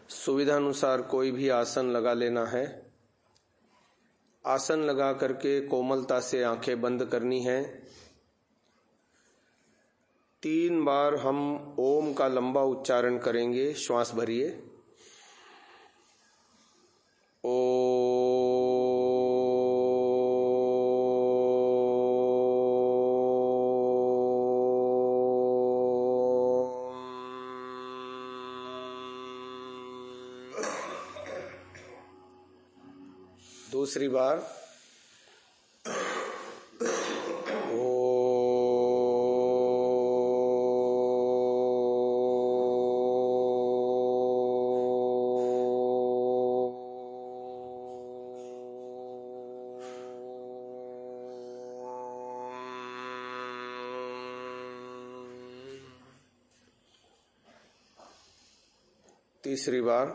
सुविधा अनुसार कोई भी आसन लगा लेना है। आसन लगा करके कोमलता से आंखें बंद करनी है। 3 बार हम ओम का लंबा उच्चारण करेंगे। श्वास भरिए। दूसरी बार तीसरी बार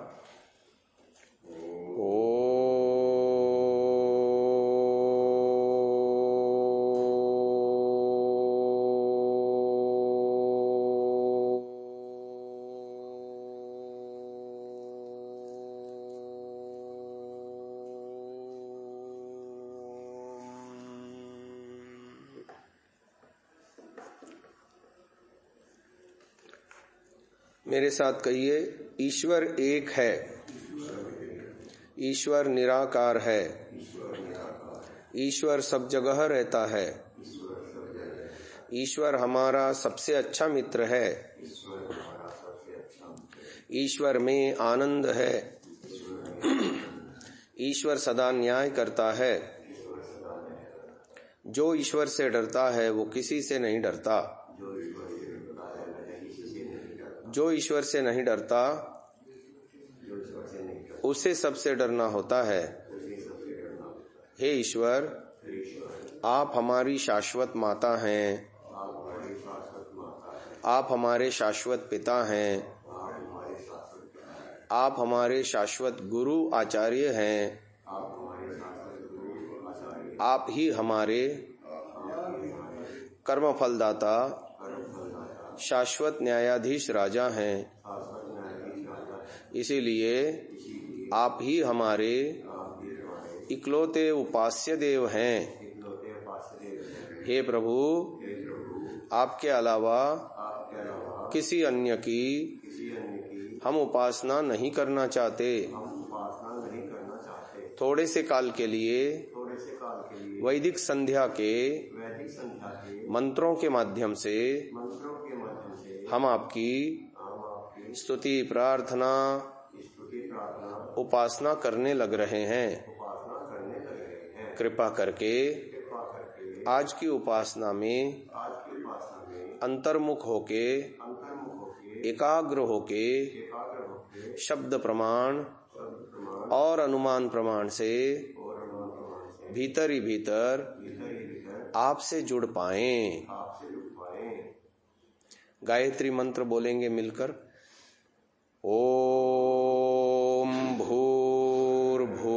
मेरे साथ कहिए, ईश्वर एक है, ईश्वर निराकार है, ईश्वर सब जगह रहता है, ईश्वर हमारा सबसे अच्छा मित्र है, ईश्वर में आनंद है, ईश्वर सदा न्याय करता है। जो ईश्वर से डरता है वो किसी से नहीं डरता। जो ईश्वर से नहीं डरता उसे सबसे डरना होता है। हे ईश्वर, आप हमारी शाश्वत माता हैं, आप हमारे शाश्वत पिता हैं, आप हमारे शाश्वत गुरु आचार्य हैं, आप ही हमारे कर्मफलदाता शाश्वत न्यायाधीश राजा हैं। इसीलिए आप ही हमारे इकलौते उपास्य देव हैं। हे प्रभु, आपके अलावा किसी अन्य की हम उपासना नहीं करना चाहते। थोड़े से काल के लिए वैदिक संध्या के मंत्रों के माध्यम से हम आपकी स्तुति प्रार्थना उपासना करने लग रहे हैं। कृपा करके आज की उपासना में अंतर्मुख होके, एकाग्र होके शब्द प्रमाण और अनुमान प्रमाण से भीतर ही भीतर आपसे जुड़ पाएं। गायत्री मंत्र बोलेंगे मिलकर। ओम भूर्भुवः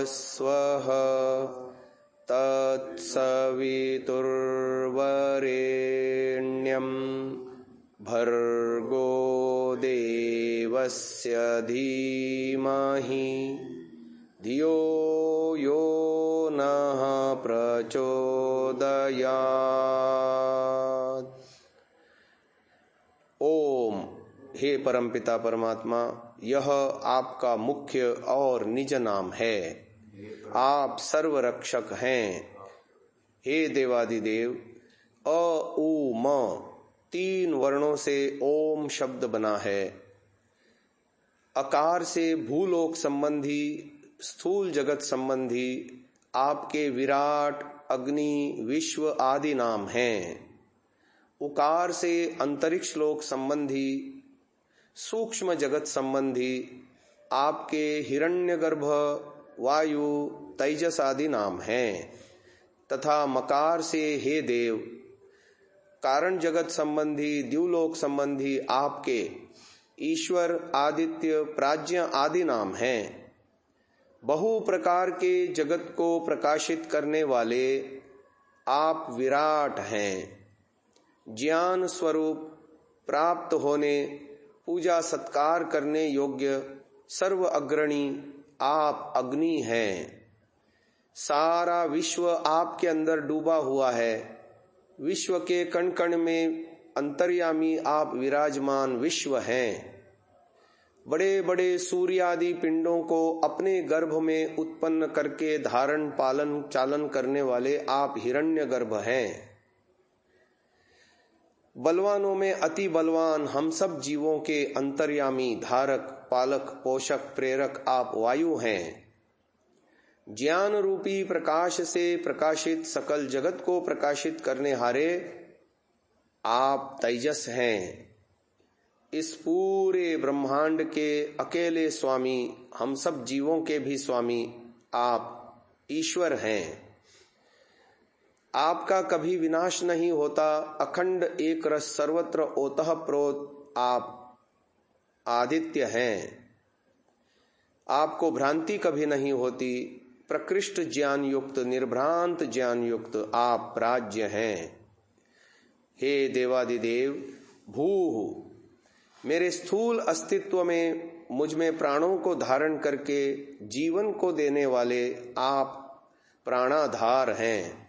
स्वः तत्सवितुर्वरेण्यं भर्गो देवस्य धीमहि धियो यो नः प्रचोदयात्। ओम। हे परमपिता परमात्मा, यह आपका मुख्य और निज नाम है। आप सर्वरक्षक हैं। हे देवादिदेव, अ उ म 3 वर्णों से ओम शब्द बना है। अकार से भूलोक संबंधी, स्थूल जगत संबंधी आपके विराट, अग्नि, विश्व आदि नाम हैं। उकार से अंतरिक्ष लोक संबंधी, सूक्ष्म जगत संबंधी आपके हिरण्यगर्भ, वायु, तेजस आदि नाम हैं। तथा मकार से हे देव, कारण जगत संबंधी, द्युलोक संबंधी आपके ईश्वर, आदित्य, प्राज्ञ आदि नाम हैं। बहु प्रकार के जगत को प्रकाशित करने वाले आप विराट हैं। ज्ञान स्वरूप प्राप्त होने पूजा सत्कार करने योग्य सर्व अग्रणी आप अग्नि हैं। सारा विश्व आपके अंदर डूबा हुआ है। विश्व के कण कण में अंतर्यामी आप विराजमान विश्व हैं। बड़े बड़े सूर्यादि पिंडों को अपने गर्भ में उत्पन्न करके धारण पालन चालन करने वाले आप हिरण्यगर्भ हैं। बलवानों में अति बलवान हम सब जीवों के अंतर्यामी धारक पालक पोषक प्रेरक आप वायु हैं। ज्ञान रूपी प्रकाश से प्रकाशित सकल जगत को प्रकाशित करने हारे आप तेजस हैं। इस पूरे ब्रह्मांड के अकेले स्वामी हम सब जीवों के भी स्वामी आप ईश्वर हैं। आपका कभी विनाश नहीं होता। अखंड एक रस सर्वत्र ओतः प्रोत आप आदित्य हैं। आपको भ्रांति कभी नहीं होती। प्रकृष्ट ज्ञान युक्त निर्भ्रांत ज्ञान युक्त आप राज्य हैं। हे देवादिदेव भूः, मेरे स्थूल अस्तित्व में मुझ में प्राणों को धारण करके जीवन को देने वाले आप प्राणाधार हैं।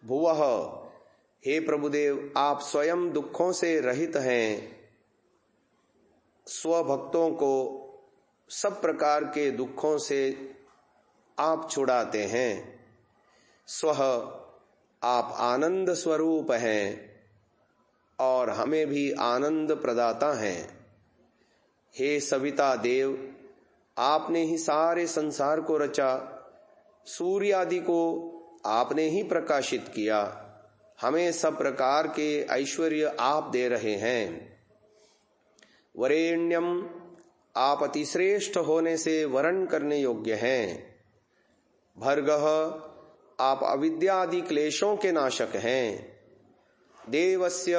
भुवः, हे प्रभुदेव आप स्वयं दुखों से रहित हैं। स्वभक्तों को सब प्रकार के दुखों से आप छुड़ाते हैं। स्वः, आप आनंद स्वरूप हैं और हमें भी आनंद प्रदाता हैं। हे सविता देव, आपने ही सारे संसार को रचा। सूर्य आदि को आपने ही प्रकाशित किया। हमें सब प्रकार के ऐश्वर्य आप दे रहे हैं। वरेण्यम, आप अतिश्रेष्ठ होने से वरण करने योग्य हैं। भर्गः, आप अविद्या आदि क्लेशों के नाशक हैं। देवस्य,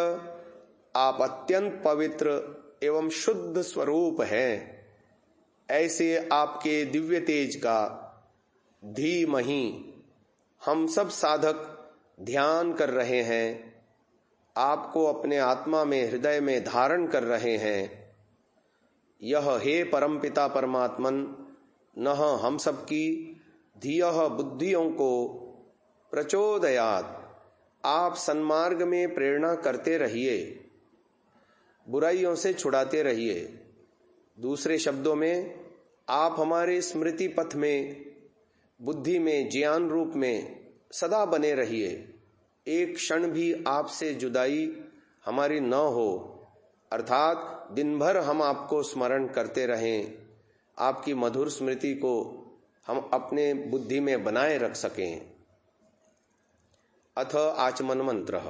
आप अत्यंत पवित्र एवं शुद्ध स्वरूप हैं। ऐसे आपके दिव्य तेज का धीमहि हम सब साधक ध्यान कर रहे हैं। आपको अपने आत्मा में हृदय में धारण कर रहे हैं। यह हे परमपिता परमात्मन नः हम सबकी धियः बुद्धियों को प्रचोदयात्, आप सन्मार्ग में प्रेरणा करते रहिए, बुराइयों से छुड़ाते रहिए। दूसरे शब्दों में आप हमारे स्मृति पथ में बुद्धि में ज्ञान रूप में सदा बने रहिए। एक क्षण भी आपसे जुदाई हमारी न हो, अर्थात दिन भर हम आपको स्मरण करते रहें। आपकी मधुर स्मृति को हम अपने बुद्धि में बनाए रख सकें। अथ आचमन मंत्र।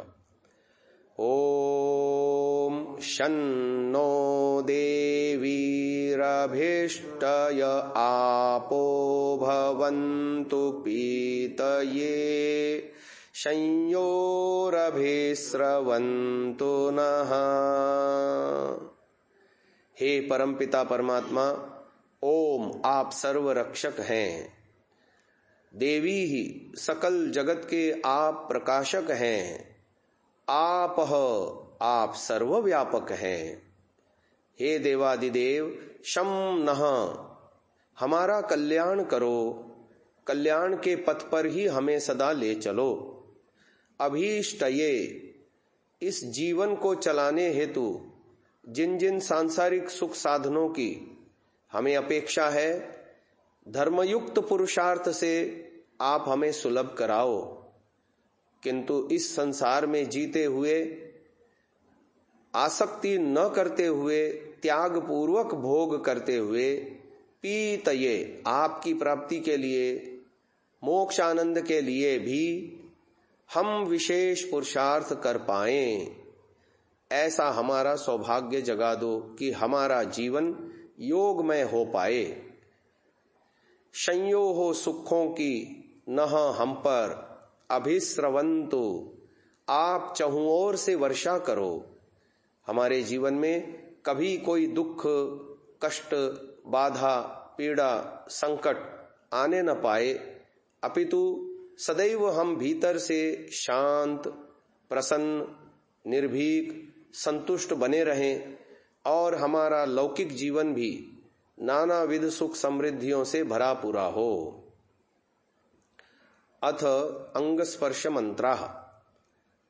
ओम शन्नो देवीरभिष्टय आपो भवन्तु पीतये संयोरभिस्रवन्तु नः। हे परमपिता परमात्मा, ओम आप सर्व रक्षक हैं। देवी ही सकल जगत के आप प्रकाशक हैं। आप सर्वव्यापक हैं। हे देवादिदेव शम नः, हमारा कल्याण करो। कल्याण के पथ पर ही हमें सदा ले चलो। अभीष्टये, इस जीवन को चलाने हेतु जिन जिन सांसारिक सुख साधनों की हमें अपेक्षा है, धर्मयुक्त पुरुषार्थ से आप हमें सुलभ कराओ। किंतु इस संसार में जीते हुए आसक्ति न करते हुए त्याग पूर्वक भोग करते हुए पीतये, आपकी प्राप्ति के लिए मोक्ष आनंद के लिए भी हम विशेष पुरुषार्थ कर पाएं, ऐसा हमारा सौभाग्य जगा दो कि हमारा जीवन योगमय हो पाए। संयोह सुखों की नह हम पर अभिस्रवंतु, आप चहुं ओर से वर्षा करो। हमारे जीवन में कभी कोई दुख कष्ट बाधा पीड़ा संकट आने न पाए, अपितु सदैव हम भीतर से शांत प्रसन्न निर्भीक संतुष्ट बने रहें। और हमारा लौकिक जीवन भी नानाविध सुख समृद्धियों से भरा पूरा हो। अथ अंगस्पर्श मंत्राः।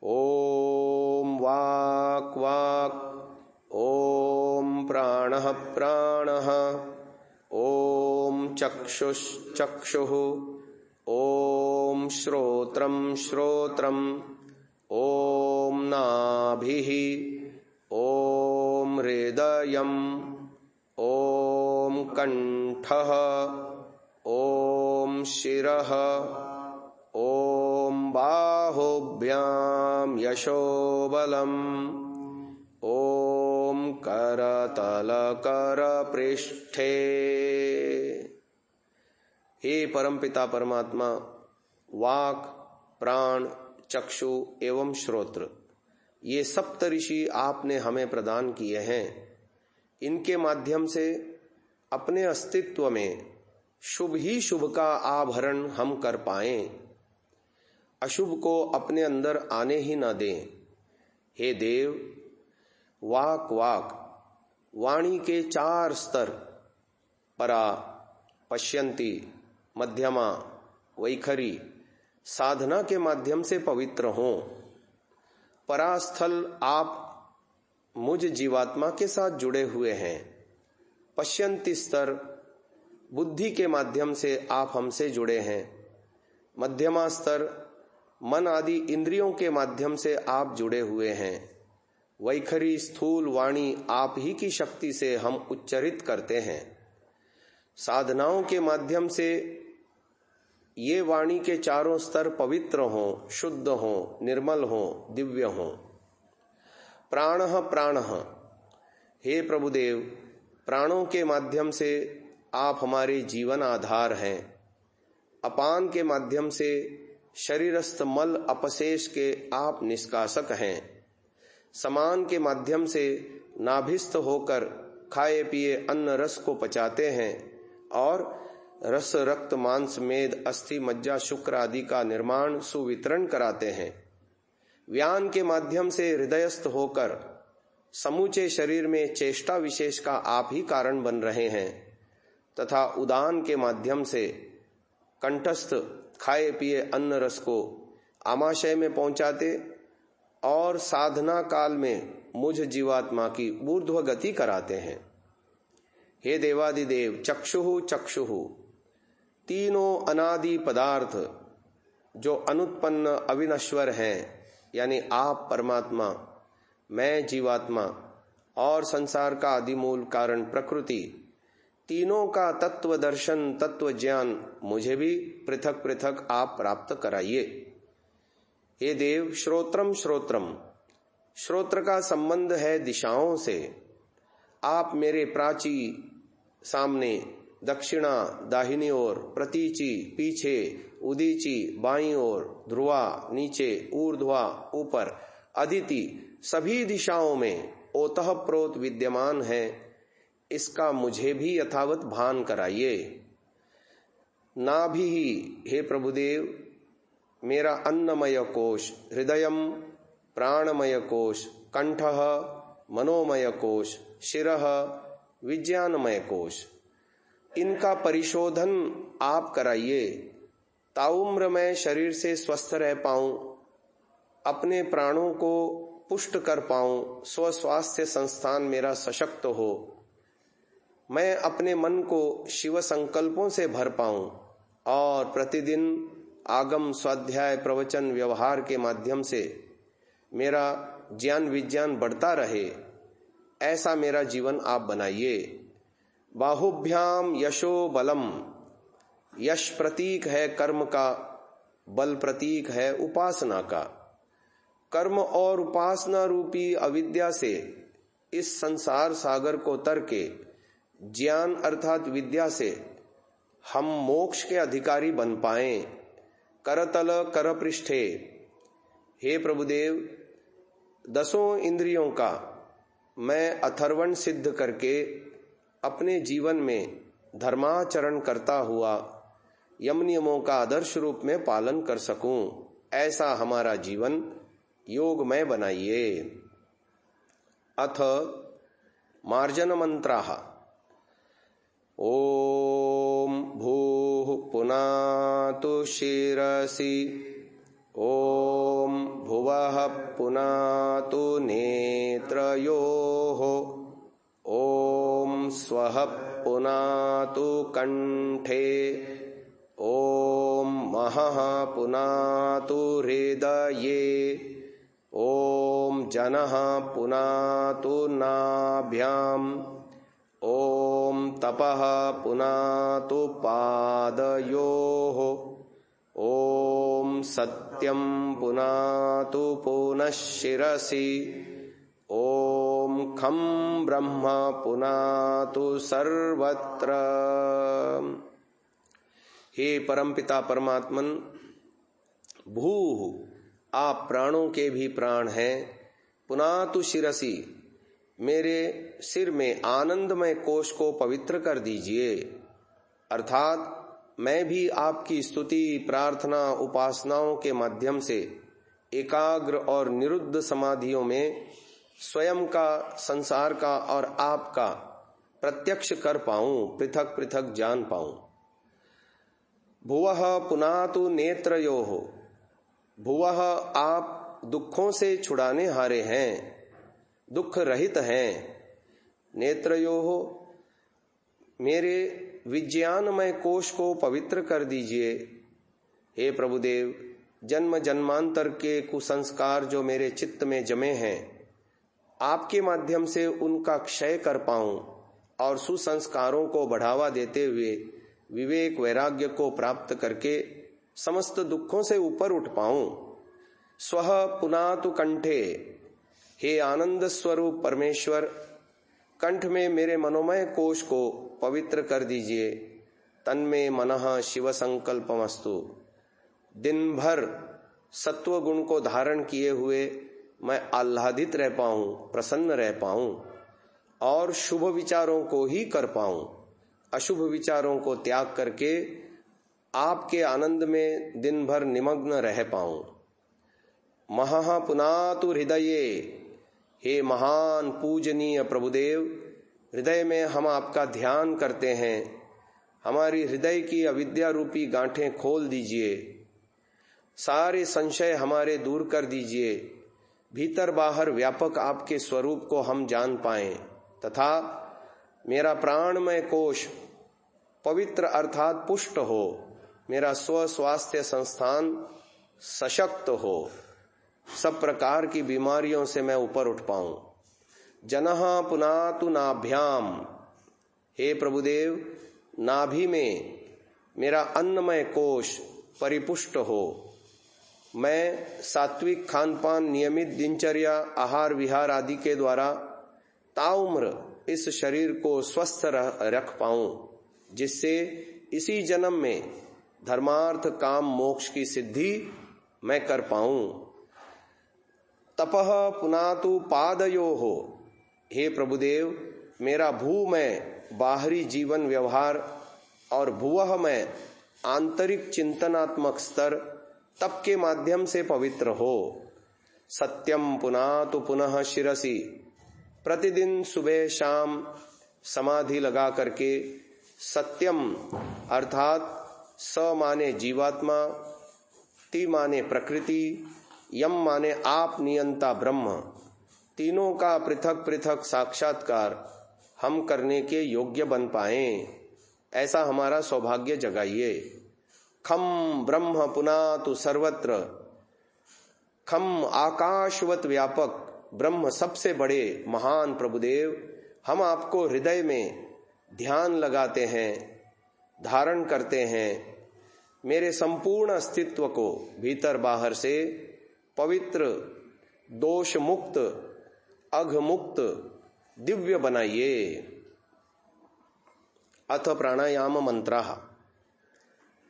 ओम वाक् वाक्, ओम प्राणः प्राणः, ओम चक्षुश्चक्षुः, ओम श्रोत्रं श्रोत्रम्, ओम नाभिः, ओम हृदयम्, ओम कंठः, ओम शिरः, ओम बाहुभ्यां यशोबलम्, ओम करतल करपृष्ठे। हे परमपिता परमात्मा, वाक, प्राण, चक्षु एवं श्रोत्र, ये सप्तऋषि आपने हमें प्रदान किए हैं। इनके माध्यम से अपने अस्तित्व में शुभ ही शुभ का आभरण हम कर पाएं, अशुभ को अपने अंदर आने ही न दें। हे देव, वाक वाक, वाणी के 4 स्तर, परा, पश्यंती, मध्यमा, वैखरी, साधना के माध्यम से पवित्र हों। परास्थल आप मुझ जीवात्मा के साथ जुड़े हुए हैं। पश्यंती स्तर बुद्धि के माध्यम से आप हमसे जुड़े हैं। मध्यमा स्तर मन आदि इंद्रियों के माध्यम से आप जुड़े हुए हैं। वैखरी स्थूल वाणी आप ही की शक्ति से हम उच्चरित करते हैं। साधनाओं के माध्यम से ये वाणी के 4 स्तर पवित्र हों, शुद्ध हों, निर्मल हों, दिव्य हों। प्राणः प्राणः, हे प्रभुदेव, प्राणों के माध्यम से आप हमारे जीवन आधार हैं। अपान के माध्यम से शरीरस्थ मल अपशेष के आप निष्कासक हैं। समान के माध्यम से नाभिस्थ होकर खाए पिए अन्न रस को पचाते हैं और रस रक्त मांस मेद अस्थि मज्जा शुक्र आदि का निर्माण सुवितरण कराते हैं। व्यान के माध्यम से हृदयस्थ होकर समूचे शरीर में चेष्टा विशेष का आप ही कारण बन रहे हैं तथा उदान के माध्यम से कंठस्थ खाए पिए अन्न रस को आमाशय में पहुंचाते और साधना काल में मुझ जीवात्मा की ऊर्ध्व गति कराते हैं। हे देवादिदेव, चक्षुः चक्षुः, तीनों अनादि पदार्थ जो अनुत्पन्न अविनश्वर हैं, यानी आप परमात्मा, मैं जीवात्मा और संसार का आदिमूल कारण प्रकृति, तीनों का तत्व दर्शन तत्व ज्ञान मुझे भी पृथक पृथक आप प्राप्त कराइए। हे देव, श्रोत्रम श्रोत्रम, श्रोत्र का संबंध है दिशाओं से। आप मेरे प्राची सामने, दक्षिणा दाहिनी ओर, प्रतीची पीछे, उदीची बाईं ओर, ध्रुवा नीचे, ऊर्ध्वा ऊपर, अदिति सभी दिशाओं में ओतःप्रोत विद्यमान है। इसका मुझे भी यथावत भान कराइए। नाभि, हे प्रभुदेव, मेरा अन्नमय कोश, हृदयम प्राणमय कोश, कंठः मनोमय कोश, शिरः विज्ञानमय कोश, इनका परिशोधन आप कराइए ताउम्र मैं शरीर से स्वस्थ रह पाऊं, अपने प्राणों को पुष्ट कर पाऊं, स्वस्वास्थ्य संस्थान मेरा सशक्त हो, मैं अपने मन को शिव संकल्पों से भर पाऊं और प्रतिदिन आगम स्वाध्याय प्रवचन व्यवहार के माध्यम से मेरा ज्ञान विज्ञान बढ़ता रहे, ऐसा मेरा जीवन आप बनाइए। बाहुभ्याम यशो बलम, यश प्रतीक है कर्म का, बल प्रतीक है उपासना का। कर्म और उपासना रूपी अविद्या से इस संसार सागर को तर के ज्ञान अर्थात विद्या से हम मोक्ष के अधिकारी बन पाएं। करतल करपृष्ठे, हे प्रभुदेव, 10 इंद्रियों का मैं अथर्वण सिद्ध करके अपने जीवन में धर्माचरण करता हुआ यम नियमों का आदर्श रूप में पालन कर सकूं, ऐसा हमारा जीवन योगमय बनाइए। अथ मार्जन मंत्राः। ओम भूः पुनातु शिरसि, ओम भुवः पुनातु नेत्रयोः, ओम स्वः पुनातु कंठे, ओम महः पुनातु हृदये, ओम जनः पुनातु नाभ्याम्, ओम तपः पुनातु पादयोः, ओम सत्यं पुनातु पुनः शिरसि, ओम खं ब्रह्म पुनातु सर्वत्र। हे परमपिता परमात्मन, भूः आप प्राणों के भी प्राण हैं, पुनातु शिरसि मेरे सिर में आनंदमय कोश को पवित्र कर दीजिए। अर्थात मैं भी आपकी स्तुति, प्रार्थना, उपासनाओं के माध्यम से एकाग्र और निरुद्ध समाधियों में स्वयं का, संसार का और आपका प्रत्यक्ष कर पाऊं, पृथक पृथक जान पाऊं। भुवः पुनातु नेत्रयोः, भुवः आप दुखों से छुड़ाने हारे हैं, दुख रहित हैं। नेत्रयोः मेरे विज्ञानमय कोश को पवित्र कर दीजिए। हे प्रभुदेव, जन्म जन्मांतर के कुसंस्कार जो मेरे चित्त में जमे हैं, आपके माध्यम से उनका क्षय कर पाऊं और सुसंस्कारों को बढ़ावा देते हुए विवेक वैराग्य को प्राप्त करके समस्त दुखों से ऊपर उठ पाऊं। स्वः पुनातु कंठे, हे आनंद स्वरूप परमेश्वर, कंठ में मेरे मनोमय कोश को पवित्र कर दीजिए। तन्मे मनः शिव संकल्पमस्तु। दिन भर सत्व गुण को धारण किए हुए मैं आह्लादित रह पाऊं, प्रसन्न रह पाऊं और शुभ विचारों को ही कर पाऊं, अशुभ विचारों को त्याग करके आपके आनंद में दिन भर निमग्न रह पाऊं। महः पुनातु हृदये, हे महान पूजनीय प्रभुदेव, हृदय में हम आपका ध्यान करते हैं। हमारी हृदय की अविद्या रूपी गांठें खोल दीजिए, सारे संशय हमारे दूर कर दीजिए। भीतर बाहर व्यापक आपके स्वरूप को हम जान पाएं तथा मेरा प्राणमय कोश पवित्र अर्थात पुष्ट हो, मेरा स्व स्वास्थ्य संस्थान सशक्त हो, सब प्रकार की बीमारियों से मैं ऊपर उठ पाऊं। जनः पुनातु नाभ्याम, हे प्रभुदेव, नाभि में मेरा अन्नमय कोश परिपुष्ट हो। मैं सात्विक खान पान, नियमित दिनचर्या, आहार विहार आदि के द्वारा ताउम्र इस शरीर को स्वस्थ रख पाऊं, जिससे इसी जन्म में धर्मार्थ काम मोक्ष की सिद्धि मैं कर पाऊं। तपः पुनातु पादयोः, हे प्रभुदेव, मेरा भूमय बाहरी जीवन व्यवहार और भुवः आंतरिक चिंतनात्मक स्तर तप के माध्यम से पवित्र हो। सत्यम पुनातु पुनः शिरसि, प्रतिदिन सुबह शाम समाधि लगा करके सत्यम अर्थात स माने जीवात्मा, ति माने प्रकृति, यम माने आप नियंता ब्रह्म, तीनों का पृथक पृथक साक्षात्कार हम करने के योग्य बन पाएं, ऐसा हमारा सौभाग्य जगाइए। खम ब्रह्म पुनातु सर्वत्र, खम आकाशवत व्यापक ब्रह्म सबसे बड़े महान प्रभुदेव, हम आपको हृदय में ध्यान लगाते हैं, धारण करते हैं। मेरे संपूर्ण अस्तित्व को भीतर बाहर से पवित्र, दोष मुक्त, अघ मुक्त, दिव्य बनाइए। अथ प्राणायाम मंत्राः।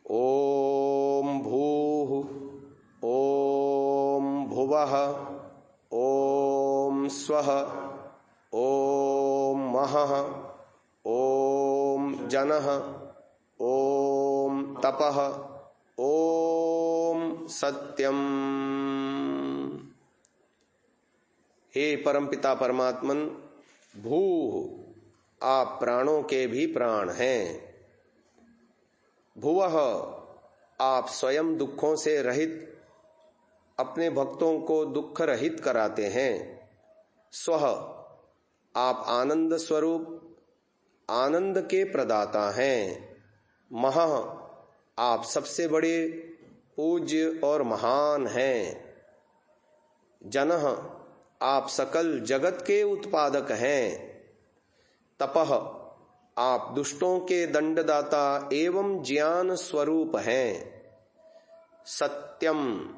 ओम भूः, ओम भुवः, ओम स्वः, ओम महः, ओम जनः, ओम तपः, ओम सत्यम। हे परमपिता परमात्मन, भूः आप प्राणों के भी प्राण हैं। भुवः आप स्वयं दुखों से रहित अपने भक्तों को दुख रहित कराते हैं। स्वः आप आनंद स्वरूप आनंद के प्रदाता हैं। महः आप सबसे बड़े पूज्य और महान हैं। जनः आप सकल जगत के उत्पादक हैं। तपः आप दुष्टों के दंडदाता एवं ज्ञान स्वरूप हैं। सत्यम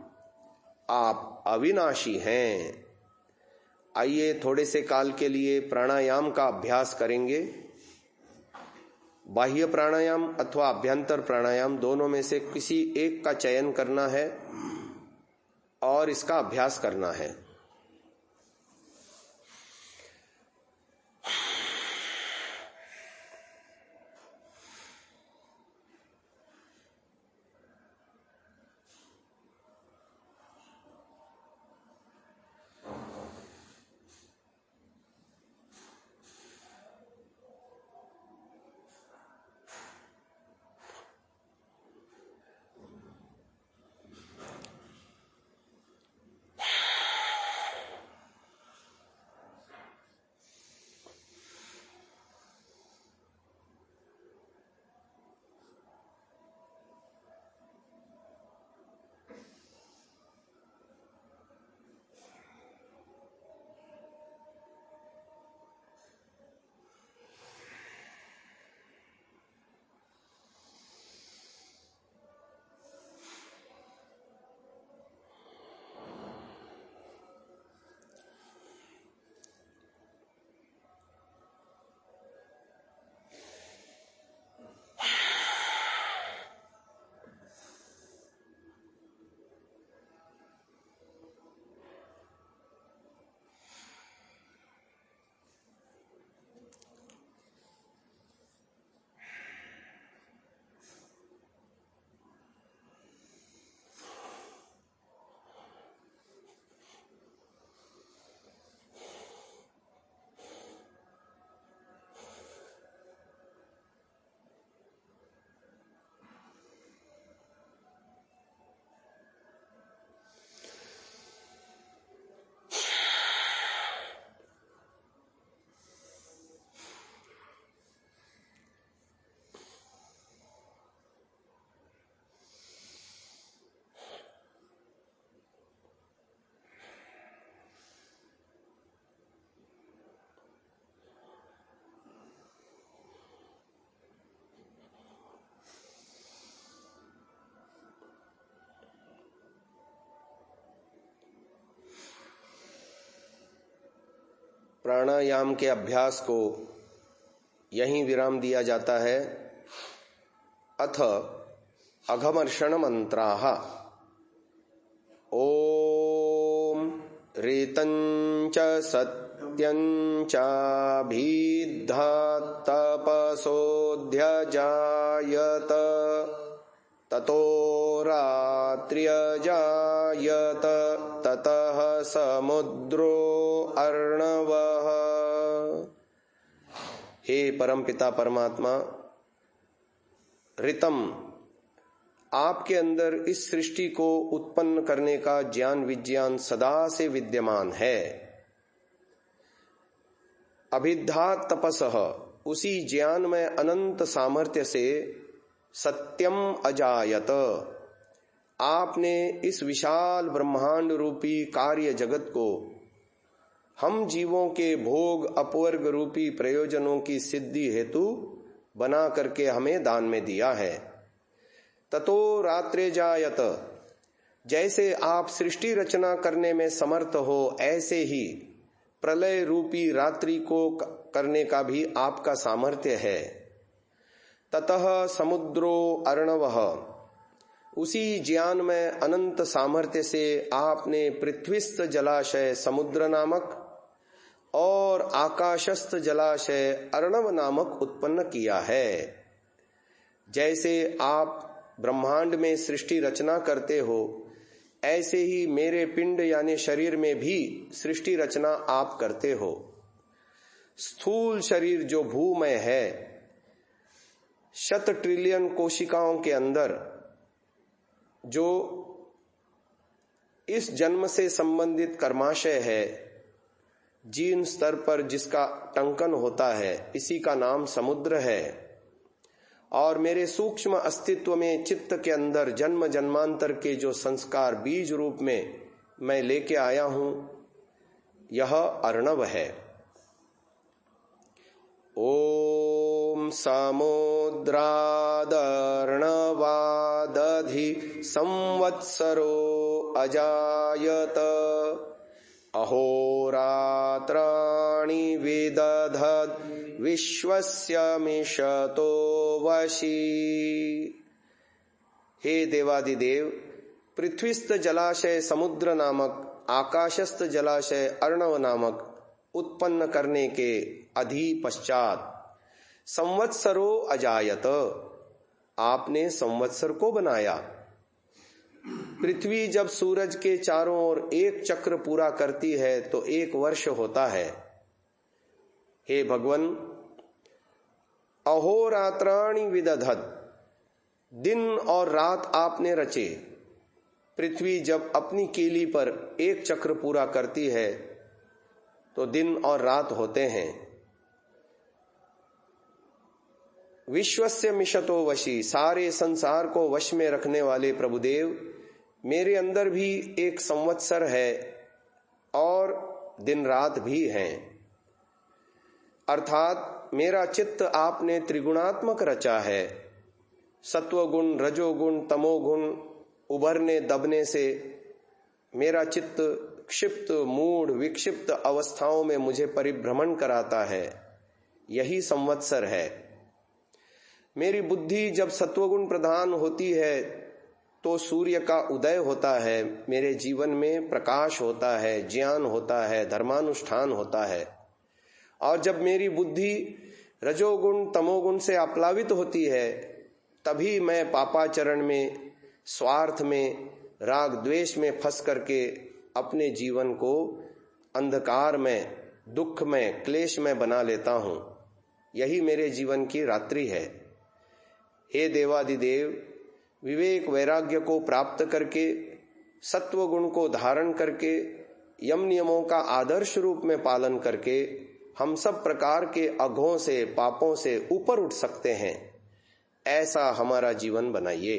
आप अविनाशी हैं। आइए थोड़े से काल के लिए प्राणायाम का अभ्यास करेंगे। बाह्य प्राणायाम अथवा अभ्यंतर प्राणायाम, दोनों में से किसी एक का चयन करना है और इसका अभ्यास करना है। प्राणायाम के अभ्यास को यहीं विराम दिया जाता है। अथ अघमर्षण मंत्राः। ओम ऋतञ्च सत्यञ्च भिद्धा तपसोऽध्यजायत ततो रात्र्यजायत ततः समुद्रो अर्णवः। हे परमपिता परमात्मा, ऋतम आपके अंदर इस सृष्टि को उत्पन्न करने का ज्ञान विज्ञान सदा से विद्यमान है। अभिद्धा तपसः उसी ज्ञान में अनंत सामर्थ्य से सत्यम अजायत आपने इस विशाल ब्रह्मांड रूपी कार्य जगत को हम जीवों के भोग अपवर्ग रूपी प्रयोजनों की सिद्धि हेतु बना करके हमें दान में दिया है। ततो रात्रे जायत, जैसे आप सृष्टि रचना करने में समर्थ हो ऐसे ही प्रलय रूपी रात्रि को करने का भी आपका सामर्थ्य है। ततः समुद्रो अर्णवः उसी ज्ञान में अनंत सामर्थ्य से आपने पृथ्वीस्थ जलाशय समुद्र नामक और आकाशस्थ जलाशय अर्णव नामक उत्पन्न किया है। जैसे आप ब्रह्मांड में सृष्टि रचना करते हो ऐसे ही मेरे पिंड यानी शरीर में भी सृष्टि रचना आप करते हो। स्थूल शरीर जो भूमय है, 100 ट्रिलियन कोशिकाओं के अंदर जो इस जन्म से संबंधित कर्माशय है, जीन स्तर पर जिसका टंकन होता है, इसी का नाम समुद्र है। और मेरे सूक्ष्म अस्तित्व में चित्त के अंदर जन्म जन्मांतर के जो संस्कार बीज रूप में मैं लेके आया हूं, यह अर्णव है। ओम समुद्रादर्णवादधि संवत्सरो अजायत अहोरात्राणि विदधद् विश्वस्य मिषतो वशी। हे देवादिदेव, पृथ्वीस्थ जलाशय समुद्र नामक, आकाशस्थ जलाशय अर्णव नामक उत्पन्न करने के अधि पश्चात संवत्सरो अजायत, आपने संवत्सर को बनाया। पृथ्वी जब सूरज के चारों ओर एक चक्र पूरा करती है तो 1 वर्ष होता है। हे भगवन, अहोरात्राणि विदधत्, दिन और रात आपने रचे। पृथ्वी जब अपनी कीली पर एक चक्र पूरा करती है तो दिन और रात होते हैं। विश्वस्य मिषतो वशी, सारे संसार को वश में रखने वाले प्रभुदेव, मेरे अंदर भी एक संवत्सर है और दिन रात भी हैं। अर्थात मेरा चित्त आपने त्रिगुणात्मक रचा है। सत्वगुण, रजोगुण, तमोगुण उभरने दबने से मेरा चित्त क्षिप्त, मूढ़, विक्षिप्त अवस्थाओं में मुझे परिभ्रमण कराता है। यही संवत्सर है। मेरी बुद्धि जब सत्वगुण प्रधान होती है तो सूर्य का उदय होता है, मेरे जीवन में प्रकाश होता है, ज्ञान होता है, धर्मानुष्ठान होता है। और जब मेरी बुद्धि रजोगुण तमोगुण से आप्लावित होती है, तभी मैं पापाचरण में, स्वार्थ में, राग द्वेष में फंस करके अपने जीवन को अंधकार में, दुख में, क्लेश में बना लेता हूं। यही मेरे जीवन की रात्रि है। हे देवादिदेव, विवेक वैराग्य को प्राप्त करके, सत्व गुण को धारण करके, यम नियमों का आदर्श रूप में पालन करके हम सब प्रकार के अघों से, पापों से ऊपर उठ सकते हैं। ऐसा हमारा जीवन बनाइए।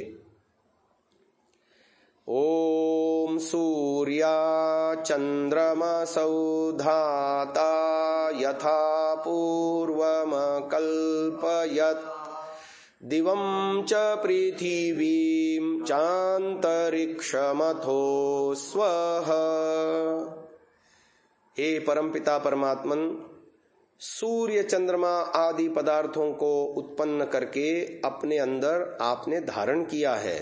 ओम सूर्या चंद्रमसौ धाता यथा पूर्वम कल्पयत् दिवं च पृथिवीं चान्तरिक्षमथो स्वः। हे परमपिता परमात्मन, सूर्य चंद्रमा आदि पदार्थों को उत्पन्न करके अपने अंदर आपने धारण किया है।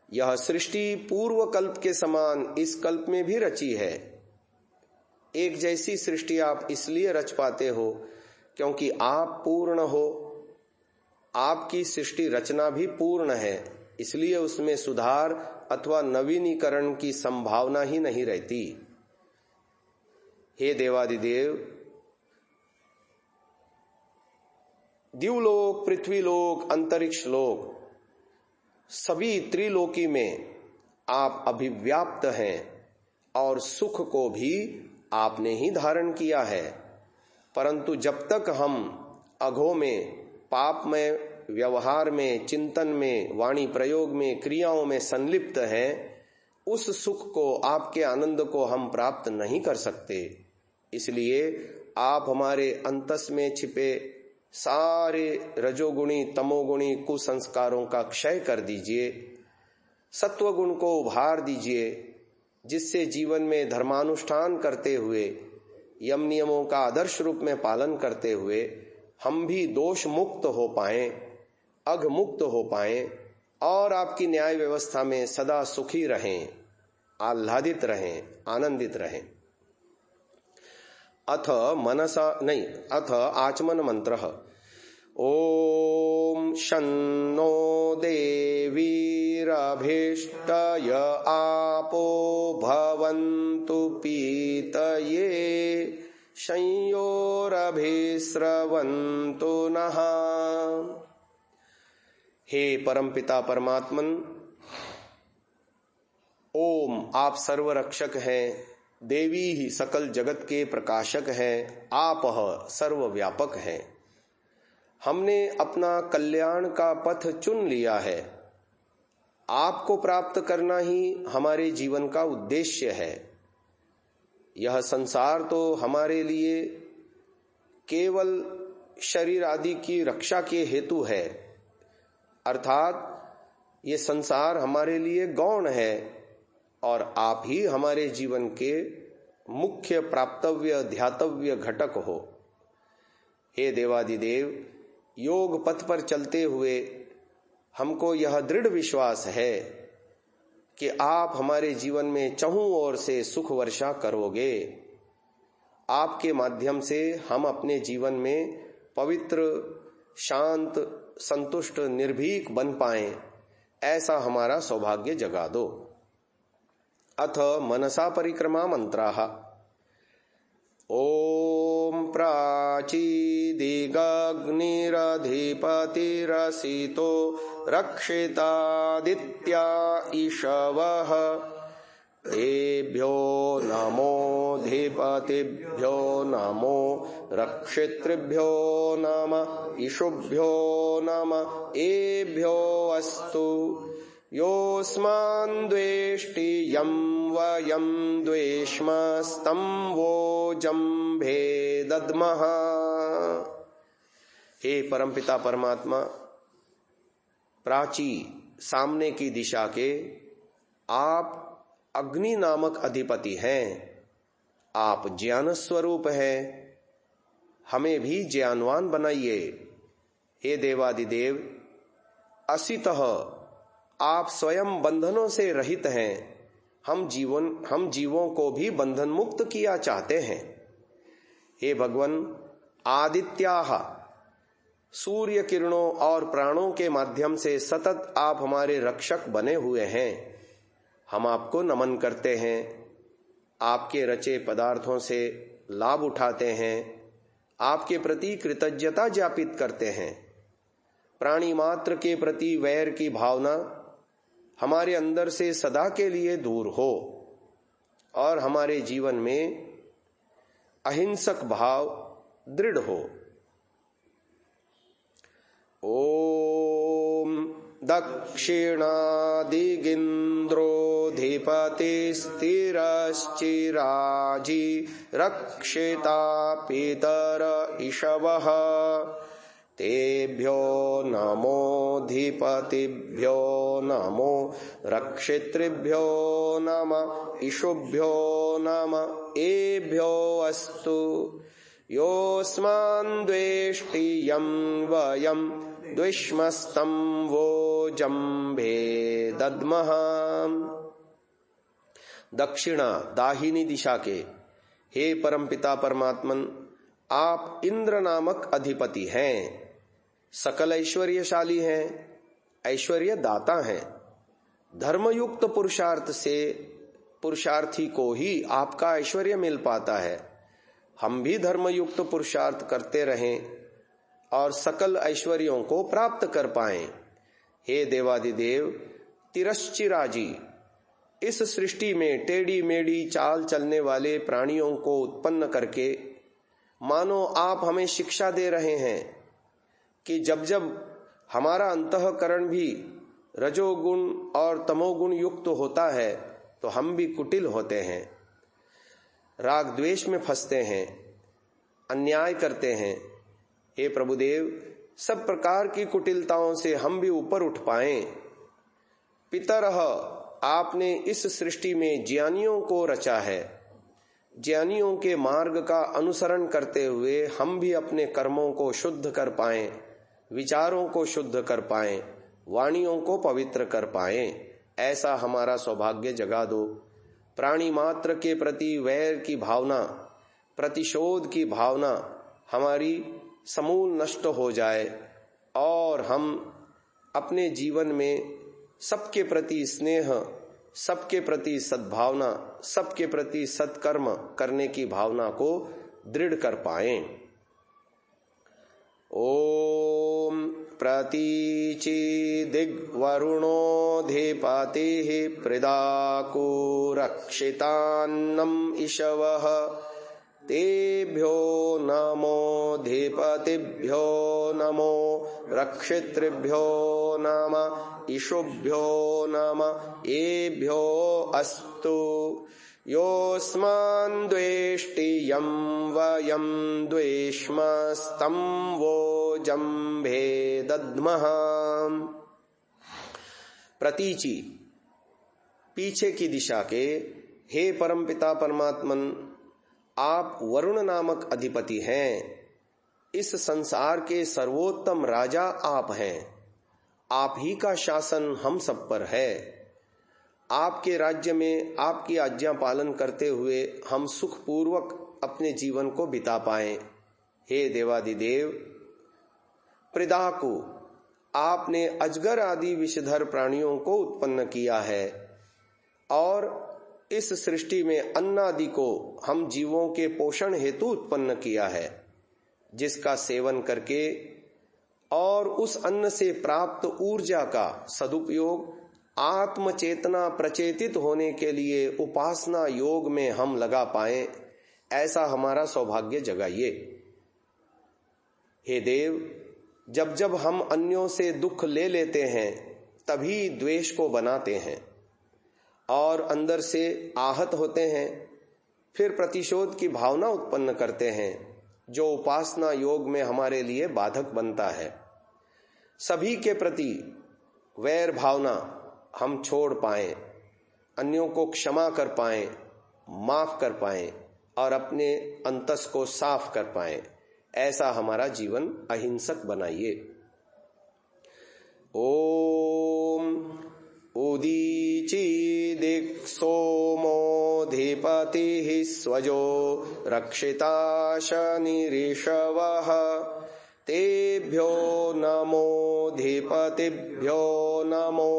यह सृष्टि पूर्व कल्प के समान इस कल्प में भी रची है। एक जैसी सृष्टि आप इसलिए रच पाते हो क्योंकि आप पूर्ण हो। आपकी सृष्टि रचना भी पूर्ण है, इसलिए उसमें सुधार अथवा नवीनीकरण की संभावना ही नहीं रहती। हे देवादिदेव, दिवलोक, पृथ्वीलोक, अंतरिक्ष लोक, सभी त्रिलोकी में आप अभिव्याप्त हैं और सुख को भी आपने ही धारण किया है। परंतु जब तक हम अघों में, पाप में, व्यवहार में, चिंतन में, वाणी प्रयोग में, क्रियाओं में संलिप्त हैं, उस सुख को, आपके आनंद को हम प्राप्त नहीं कर सकते। इसलिए आप हमारे अंतस में छिपे सारे रजोगुणी तमोगुणी कुसंस्कारों का क्षय कर दीजिए, सत्वगुण को उभार दीजिए, जिससे जीवन में धर्मानुष्ठान करते हुए, यम नियमों का आदर्श रूप में पालन करते हुए हम भी दोष मुक्त हो पाएं, अघ मुक्त हो पाएं और आपकी न्याय व्यवस्था में सदा सुखी रहें, आह्लादित रहें, आनंदित रहें। अथ आचमन मंत्र। ओम शन्नो देवीरभीष्टय आपो भवन्तु पीतये संयोरभिस्रवन्तु नः। हे परमपिता परमात्मन, ओम आप सर्वरक्षक हैं, देवी ही सकल जगत के प्रकाशक हैं, आप सर्वव्यापक हैं। हमने अपना कल्याण का पथ चुन लिया है। आपको प्राप्त करना ही हमारे जीवन का उद्देश्य है। यह संसार तो हमारे लिए केवल शरीर आदि की रक्षा के हेतु है, अर्थात ये संसार हमारे लिए गौण है और आप ही हमारे जीवन के मुख्य प्राप्तव्य ध्यातव्य घटक हो। हे देवादिदेव, योग पथ पर चलते हुए हमको यह दृढ़ विश्वास है कि आप हमारे जीवन में चहुं ओर से सुख वर्षा करोगे। आपके माध्यम से हम अपने जीवन में पवित्र, शांत, संतुष्ट, निर्भीक बन पाएं, ऐसा हमारा सौभाग्य जगा दो। अथ मनसा परिक्रमा मंत्राः। ओम प्राचीदिगग्निरधिपतिरसितो रक्षितादित्या ईशवः। तेभ्यो नमोऽधिपतिभ्यो नमो रक्षितृभ्यो नम ईशुभ्यो नम एभ्यो अस्तु। योऽस्मान् द्वेष्टि यं वयं द्वेष्मस्तं वोजम्भे दद्मः। हे परमपिता परमात्मा, प्राची सामने की दिशा के आप अग्नि नामक अधिपति हैं। आप ज्ञान स्वरूप हैं, हमें भी ज्ञानवान बनाइए। हे देवादिदेव, असितः आप स्वयं बंधनों से रहित हैं। हम जीवों को भी बंधन मुक्त किया चाहते हैं। हे भगवन, आदित्याः सूर्य किरणों और प्राणों के माध्यम से सतत आप हमारे रक्षक बने हुए हैं। हम आपको नमन करते हैं, आपके रचे पदार्थों से लाभ उठाते हैं, आपके प्रति कृतज्ञता ज्ञापित करते हैं। प्राणी मात्र के प्रति वैर की भावना हमारे अंदर से सदा के लिए दूर हो और हमारे जीवन में अहिंसक भाव दृढ़ हो। ओम दक्षिणादिगिन्द्रोऽधिपतिस्थिरश्चिराजी रक्षिता पितर इषवः। तेभ्यो नमोऽधिपतिभ्यो नमो रक्षितृभ्यो नम ईशुभ्यो नम एभ्यो अस्तु। योऽस्मान् द्वेष्टि यं वयं द्विष्मस्तं वोजम्भे दद्मः। दक्षिणा दाहिनी दिशा के हे परमपिता परमात्मन, आप इंद्र नामक अधिपति हैं, सकल ऐश्वर्यशाली हैं, ऐश्वर्य दाता हैं। धर्मयुक्त पुरुषार्थ से पुरुषार्थी को ही आपका ऐश्वर्य मिल पाता है। हम भी धर्मयुक्त पुरुषार्थ करते रहें और सकल ऐश्वर्यों को प्राप्त कर पाएं। हे देवादिदेव, तिरश्चिराजी इस सृष्टि में टेढ़ी मेढ़ी चाल चलने वाले प्राणियों को उत्पन्न करके मानो आप हमें शिक्षा दे रहे हैं कि जब जब हमारा अंतःकरण भी रजोगुण और तमोगुण युक्त होता है तो हम भी कुटिल होते हैं, राग द्वेष में फंसते हैं, अन्याय करते हैं। हे प्रभुदेव, सब प्रकार की कुटिलताओं से हम भी ऊपर उठ पाएं। पितरः आपने इस सृष्टि में ज्ञानियों को रचा है। ज्ञानियों के मार्ग का अनुसरण करते हुए हम भी अपने कर्मों को शुद्ध कर पाएं, विचारों को शुद्ध कर पाएं, वाणियों को पवित्र कर पाएं, ऐसा हमारा सौभाग्य जगा दो। प्राणी मात्र के प्रति वैर की भावना, प्रतिशोध की भावना हमारी समूल नष्ट हो जाए और हम अपने जीवन में सबके प्रति स्नेह, सबके प्रति सद्भावना, सबके प्रति सत्कर्म करने की भावना को दृढ़ कर पाएं। ओम प्रतीचि दिग्वरुणोऽधिपतिः पृदाको रक्षितान्नम इषवः तेभ्यो नमोऽधिपतिभ्यो नमो रक्षितृभ्यो नम इषुभ्यो नम एभ्यो अस्तु योऽस्मान् द्वेष्टि यं वयं द्वेष्मस्तं वो जम्भे दद्मः। प्रतीचि पीछे की दिशा के हे परमपिता परमात्मन, आप वरुण नामक अधिपति हैं। इस संसार के सर्वोत्तम राजा आप हैं। आप ही का शासन हम सब पर है। आपके राज्य में आपकी आज्ञा पालन करते हुए हम सुखपूर्वक अपने जीवन को बिता पाएं। हे देवादिदेव, पृदाकु आपने अजगर आदि विषधर प्राणियों को उत्पन्न किया है और इस सृष्टि में अन्न आदि को हम जीवों के पोषण हेतु उत्पन्न किया है, जिसका सेवन करके और उस अन्न से प्राप्त ऊर्जा का सदुपयोग आत्म चेतना प्रचेतित होने के लिए उपासना योग में हम लगा पाएं, ऐसा हमारा सौभाग्य जगाइए। हे देव, जब जब हम अन्यों से दुख ले लेते हैं तभी द्वेष को बनाते हैं और अंदर से आहत होते हैं, फिर प्रतिशोध की भावना उत्पन्न करते हैं, जो उपासना योग में हमारे लिए बाधक बनता है। सभी के प्रति वैर भावना हम छोड़ पाएं, अन्यों को क्षमा कर पाएं, माफ कर पाएं और अपने अंतस को साफ कर पाएं, ऐसा हमारा जीवन अहिंसक बनाइए। ओम उदीचि सोमोऽधिपतिः स्वजो रक्षिताशनिरिषवः तेभ्यो नमोऽधिपतिभ्यो नमो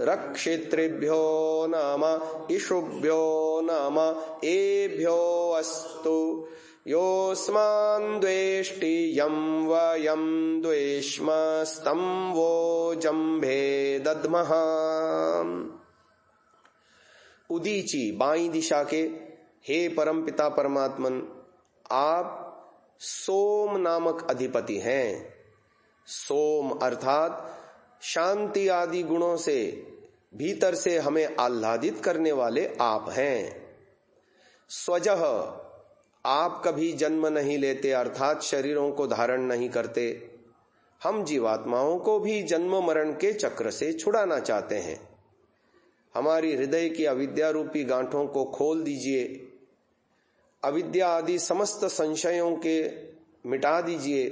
रक्षितृभ्यो नम इषुभ्यो नम एभ्यो अस्तु योऽस्मान् द्वेष्टि यं वयं द्वेष्मस्तं वो जम्भे दद्मः। उदीची बाईं दिशा के हे परमपिता परमात्मन, आप सोम नामक अधिपति हैं। सोम अर्थात शांति आदि गुणों से भीतर से हमें आह्लादित करने वाले आप हैं। स्वजः आप कभी जन्म नहीं लेते, अर्थात शरीरों को धारण नहीं करते। हम जीवात्माओं को भी जन्म मरण के चक्र से छुड़ाना चाहते हैं। हमारी हृदय की अविद्या रूपी गांठों को खोल दीजिए, अविद्या आदि समस्त संशयों के मिटा दीजिए।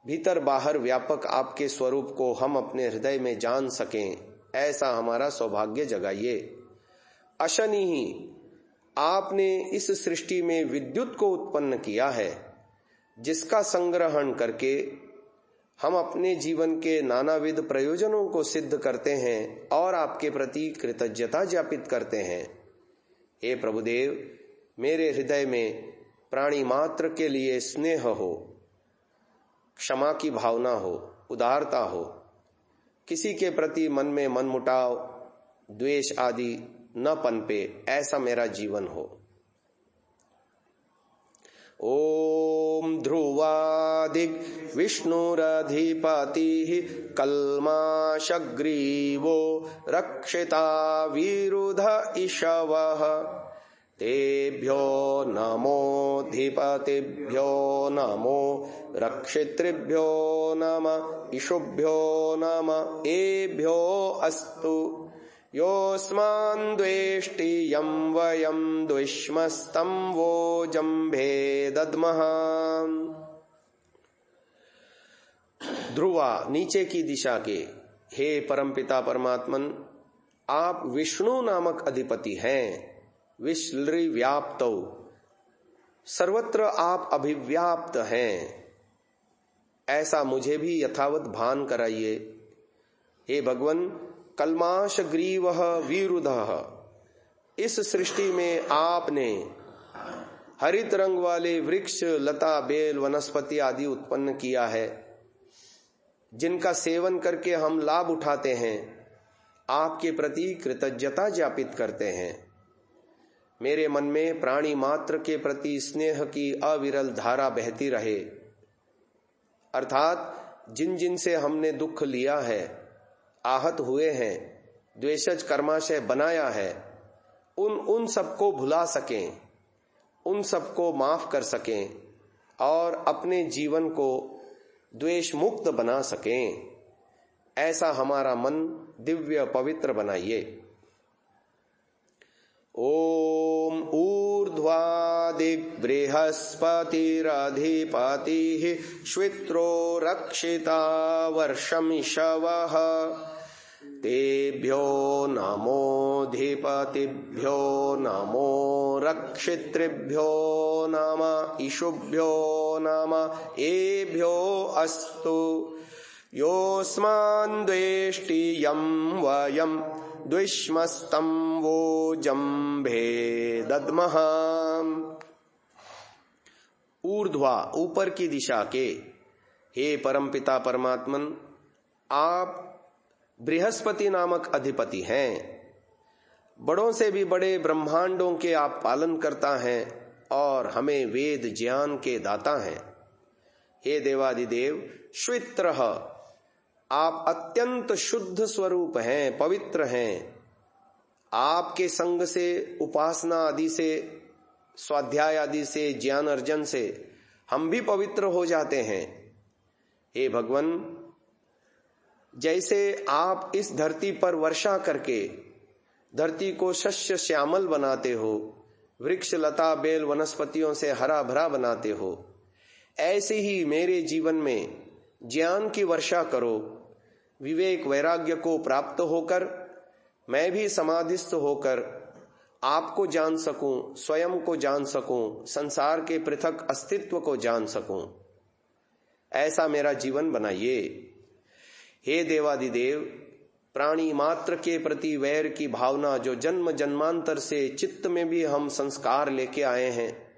भीतर बाहर व्यापक आपके स्वरूप को हम अपने हृदय में जान सकें, ऐसा हमारा सौभाग्य जगाइए। अशनि ही आपने इस सृष्टि में विद्युत को उत्पन्न किया है, जिसका संग्रहण करके हम अपने जीवन के नानाविध प्रयोजनों को सिद्ध करते हैं और आपके प्रति कृतज्ञता ज्ञापित करते हैं। हे प्रभुदेव, मेरे हृदय में प्राणी मात्र के लिए स्नेह हो, क्षमा की भावना हो, उदारता हो, किसी के प्रति मन में मनमुटाव, द्वेष आदि न पनपे, ऐसा मेरा जीवन हो। ओम ध्रुवादिग विष्णुरधिपतिः कल्माशग्रीवो रक्षिता विरुध इषवः तेभ्यो नमोऽधिपतिभ्यो नमो रक्षितृभ्यो नम इषुभ्यो नम एभ्यो अस्तु योऽस्मान् द्वेष्टि यं वयं द्वेष्मस्तं वो जम्भे दद्मः। ध्रुवा नीचे की दिशा के हे परमपिता परमात्मन, आप विष्णु नामक अधिपति हैं। विश्लि व्याप्तौ, सर्वत्र आप अभिव्याप्त हैं, ऐसा मुझे भी यथावत भान कराइए। हे भगवन, कल्माश ग्रीवः विरुधः, इस सृष्टि में आपने हरित रंग वाले वृक्ष, लता, बेल, वनस्पति आदि उत्पन्न किया है, जिनका सेवन करके हम लाभ उठाते हैं, आपके प्रति कृतज्ञता ज्ञापित करते हैं। मेरे मन में प्राणी मात्र के प्रति स्नेह की अविरल धारा बहती रहे, अर्थात जिन जिन से हमने दुख लिया है, आहत हुए हैं, द्वेषज कर्माशय बनाया है, उन सबको भुला सकें, उन सबको माफ कर सकें और अपने जीवन को द्वेष मुक्त बना सकें। ऐसा हमारा मन दिव्य पवित्र बनाइए। ओम ऊर्ध्वादिक बृहस्पतिरधिपतिः श्वित्रो रक्षिता वर्षमिषवः तेभ्यो नमोऽधिपतिभ्यो नमो रक्षितृभ्यो नम इषुभ्यो नम एभ्यो अस्तु योऽस्मान् द्वेष्टि यं वयं द्विष्मस्तं वो जम्भे दद्मः। ऊर्ध्वा ऊपर की दिशा के, हे परमपिता परमात्मन, आप बृहस्पति नामक अधिपति हैं। बड़ों से भी बड़े ब्रह्मांडों के आप पालन करता हैं और हमें वेद ज्ञान के दाता हैं। हे देवादिदेव श्वित्रः, आप अत्यंत शुद्ध स्वरूप हैं, पवित्र हैं। आपके संग से, उपासना आदि से, स्वाध्याय आदि से, ज्ञान अर्जन से हम भी पवित्र हो जाते हैं। हे भगवान, जैसे आप इस धरती पर वर्षा करके धरती को शस्य श्यामल बनाते हो, वृक्ष, लता, बेल, वनस्पतियों से हरा भरा बनाते हो, ऐसे ही मेरे जीवन में ज्ञान की वर्षा करो। विवेक वैराग्य को प्राप्त होकर मैं भी समाधिस्थ होकर आपको जान सकूं, स्वयं को जान सकूं, संसार के पृथक अस्तित्व को जान सकूं। ऐसा मेरा जीवन बनाइए। हे देवादिदेव, प्राणी मात्र के प्रति वैर की भावना जो जन्म जन्मांतर से चित्त में भी हम संस्कार लेके आए हैं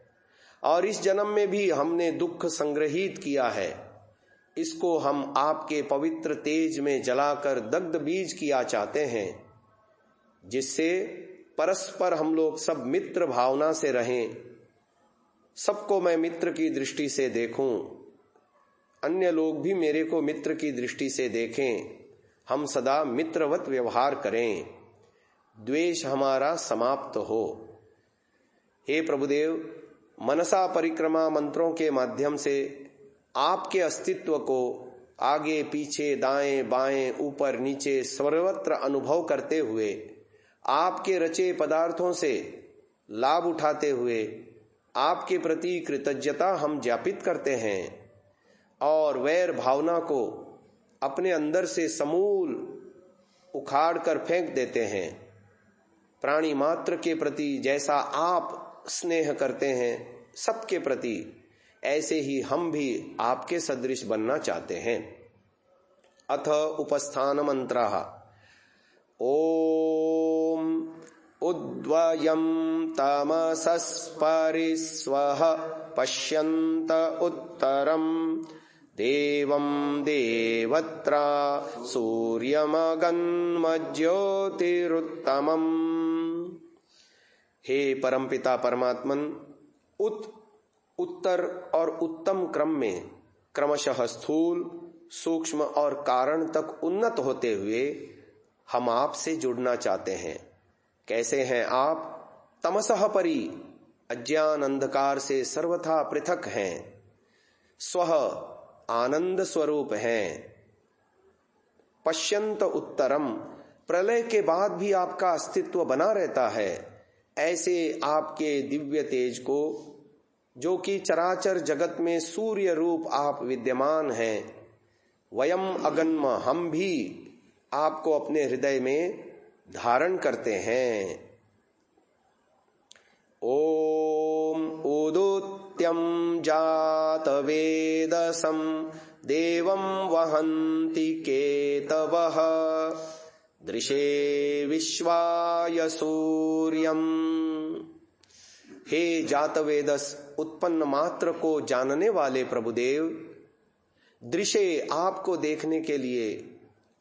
और इस जन्म में भी हमने दुख संग्रहित किया है, इसको हम आपके पवित्र तेज में जलाकर दग्ध बीज किया चाहते हैं, जिससे परस्पर हम लोग सब मित्र भावना से रहें। सबको मैं मित्र की दृष्टि से देखूं, अन्य लोग भी मेरे को मित्र की दृष्टि से देखें। हम सदा मित्रवत व्यवहार करें, द्वेष हमारा समाप्त हो। हे प्रभुदेव, मनसा परिक्रमा मंत्रों के माध्यम से आपके अस्तित्व को आगे पीछे, दाएं बाएं, ऊपर नीचे सर्वत्र अनुभव करते हुए, आपके रचे पदार्थों से लाभ उठाते हुए आपके प्रति कृतज्ञता हम ज्ञापित करते हैं और वैर भावना को अपने अंदर से समूल उखाड़ कर फेंक देते हैं। प्राणी मात्र के प्रति जैसा आप स्नेह करते हैं सबके प्रति, ऐसे ही हम भी आपके सदृश बनना चाहते हैं। अथ उपस्थान मंत्रः। ओम उद्वयं तमसस्परिस्वः पश्यन्त उत्तरं देवं देवत्रा सूर्यमगन्मज्योतिरुत्तमम्। हे परमपिता परमात्मन, उत्तर और उत्तम क्रम में क्रमशः स्थूल, सूक्ष्म और कारण तक उन्नत होते हुए हम आपसे जुड़ना चाहते हैं। कैसे हैं आप? तमसः परि, अज्ञान अंधकार से सर्वथा पृथक हैं। स्वः, आनंद स्वरूप हैं। पश्यन्त उत्तरम, प्रलय के बाद भी आपका अस्तित्व बना रहता है। ऐसे आपके दिव्य तेज को, जो कि चराचर जगत में सूर्य रूप आप विद्यमान हैं, वयम अगन्म, हम भी आपको अपने हृदय में धारण करते हैं। ओम उदुत्यं जात वेदसं देवं वहन्ति केतवः दृशे विश्वाय सूर्यम्। हे जातवेदस उत्पन्न मात्र को जानने वाले प्रभुदेव, दृश्य आपको देखने के लिए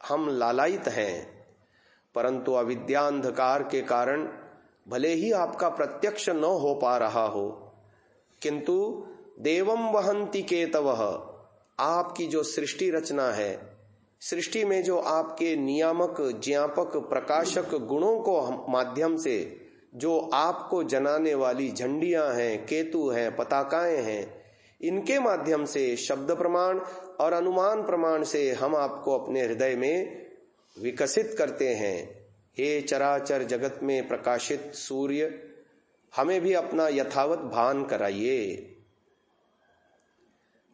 हम लालायित हैं, परंतु अविद्यांधकार के कारण भले ही आपका प्रत्यक्ष न हो पा रहा हो, किंतु देवम वहंति केतवः, आपकी जो सृष्टि रचना है, सृष्टि में जो आपके नियामक, ज्ञापक, प्रकाशक गुणों को माध्यम से जो आपको जनाने वाली झंडियां हैं, केतु हैं, पताकाएं हैं, इनके माध्यम से शब्द प्रमाण और अनुमान प्रमाण से हम आपको अपने हृदय में विकसित करते हैं। हे चराचर जगत में प्रकाशित सूर्य, हमें भी अपना यथावत भान कराइए।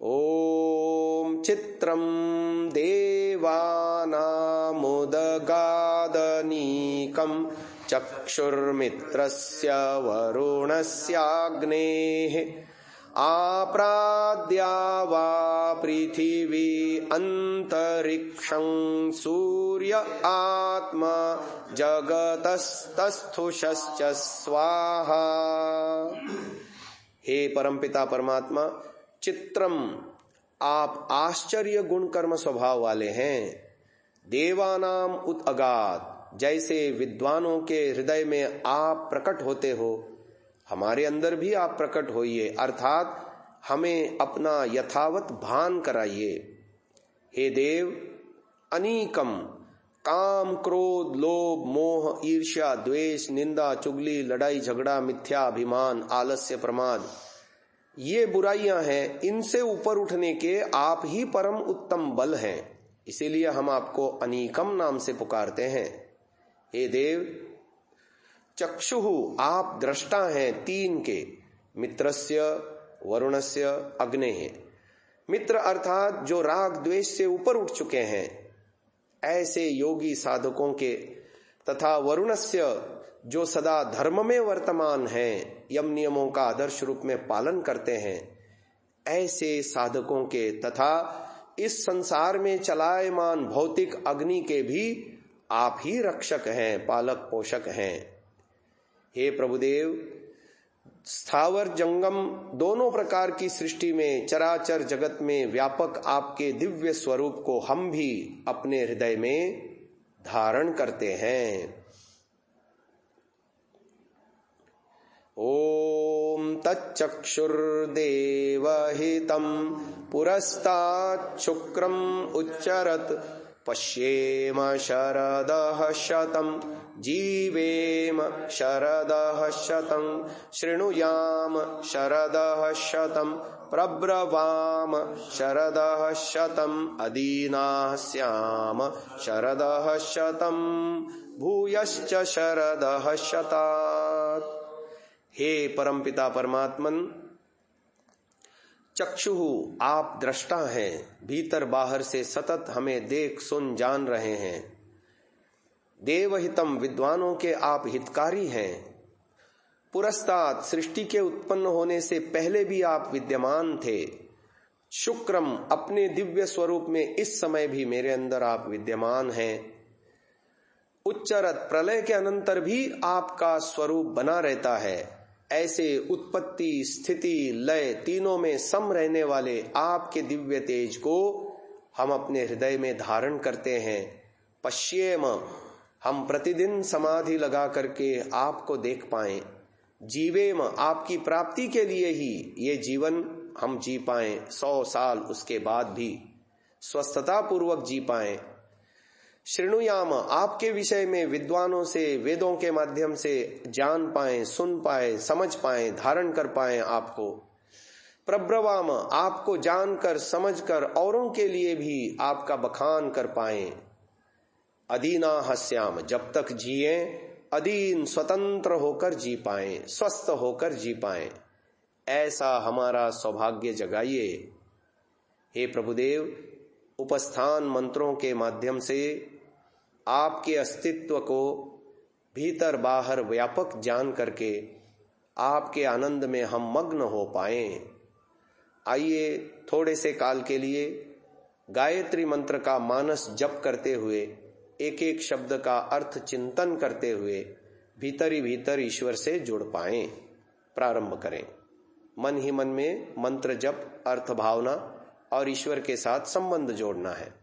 ओम चित्रम देवानामुदगादनीकं चक्षुर्मित्रस्य वरुणस्याग्नेः आप्राद्या वा पृथिवी अंतरिक्षं सूर्य आत्मा जगतस्तस्थुषश्च स्वाहा। हे परमपिता परमात्मा, चित्रम, आप आश्चर्य गुण कर्म स्वभाव वाले हैं। देवानाम उत अगाध, जैसे विद्वानों के हृदय में आप प्रकट होते हो, हमारे अंदर भी आप प्रकट होइए, अर्थात हमें अपना यथावत भान कराइए। हे देव, अनीकम, काम, क्रोध, लोभ, मोह, ईर्ष्या, द्वेष, निंदा, चुगली, लड़ाई झगड़ा, मिथ्या अभिमान, आलस्य, प्रमाद, ये बुराइयां हैं, इनसे ऊपर उठने के आप ही परम उत्तम बल हैं, इसीलिए हम आपको अनीकम नाम से पुकारते हैं। हे देव, चक्षुहु, आप दृष्टा हैं तीन के, मित्रस्य, वरुणस्य, अग्नेः। मित्र अर्थात जो राग द्वेष से ऊपर उठ चुके हैं, ऐसे योगी साधकों के, तथा वरुणस्य, जो सदा धर्म में वर्तमान हैं, यम नियमों का आदर्श रूप में पालन करते हैं, ऐसे साधकों के, तथा इस संसार में चलायमान भौतिक अग्नि के भी आप ही रक्षक हैं, पालक पोषक हैं। हे प्रभुदेव, स्थावर जंगम दोनों प्रकार की सृष्टि में, चराचर जगत में व्यापक आपके दिव्य स्वरूप को हम भी अपने हृदय में धारण करते हैं। ओम तच्चक्षुर्देवहितं पुरस्तात् शुक्रम उच्चरत पश्येम शरदः शतं जीवेम शरदः शतं शृणुयाम शरदः शतं प्रब्रवाम शरदः शतं अदीनाः स्याम शरदः शतं भूयश्च शरदः शतात्। हे परमपिता परमात्मन, चक्षुहु, आप दृष्टा हैं, भीतर बाहर से सतत हमें देख सुन जान रहे हैं। देवहितम, विद्वानों के आप हितकारी हैं। पुरस्तात्, सृष्टि के उत्पन्न होने से पहले भी आप विद्यमान थे। शुक्रम, अपने दिव्य स्वरूप में इस समय भी मेरे अंदर आप विद्यमान हैं। उच्चरत, प्रलय के अनंतर भी आपका स्वरूप बना रहता है। ऐसे उत्पत्ति, स्थिति, लय तीनों में सम रहने वाले आपके दिव्य तेज को हम अपने हृदय में धारण करते हैं। पश्येम, हम प्रतिदिन समाधि लगा करके आपको देख पाएं। जीवेम, आपकी प्राप्ति के लिए ही ये जीवन हम जी पाएं, 100 साल उसके बाद भी स्वस्थता पूर्वक जी पाएं। शृणुयाम, आपके विषय में विद्वानों से वेदों के माध्यम से जान पाएं, सुन पाएं, समझ पाएं, धारण कर पाएं आपको। प्रब्रवाम, आपको जानकर समझकर औरों के लिए भी आपका बखान कर पाएं। अदीना हस्याम, जब तक जिए अधीन स्वतंत्र होकर जी पाएं, स्वस्थ होकर जी पाएं, ऐसा हमारा सौभाग्य जगाइए। हे प्रभुदेव, उपस्थान मंत्रों के माध्यम से आपके अस्तित्व को भीतर बाहर व्यापक जान करके आपके आनंद में हम मग्न हो पाएं। आइए थोड़े से काल के लिए गायत्री मंत्र का मानस जप करते हुए, एक एक शब्द का अर्थ चिंतन करते हुए भीतर ही भीतर ईश्वर से जुड़ पाएं। प्रारंभ करें। मन ही मन में मंत्र जप, अर्थ भावना और ईश्वर के साथ संबंध जोड़ना है।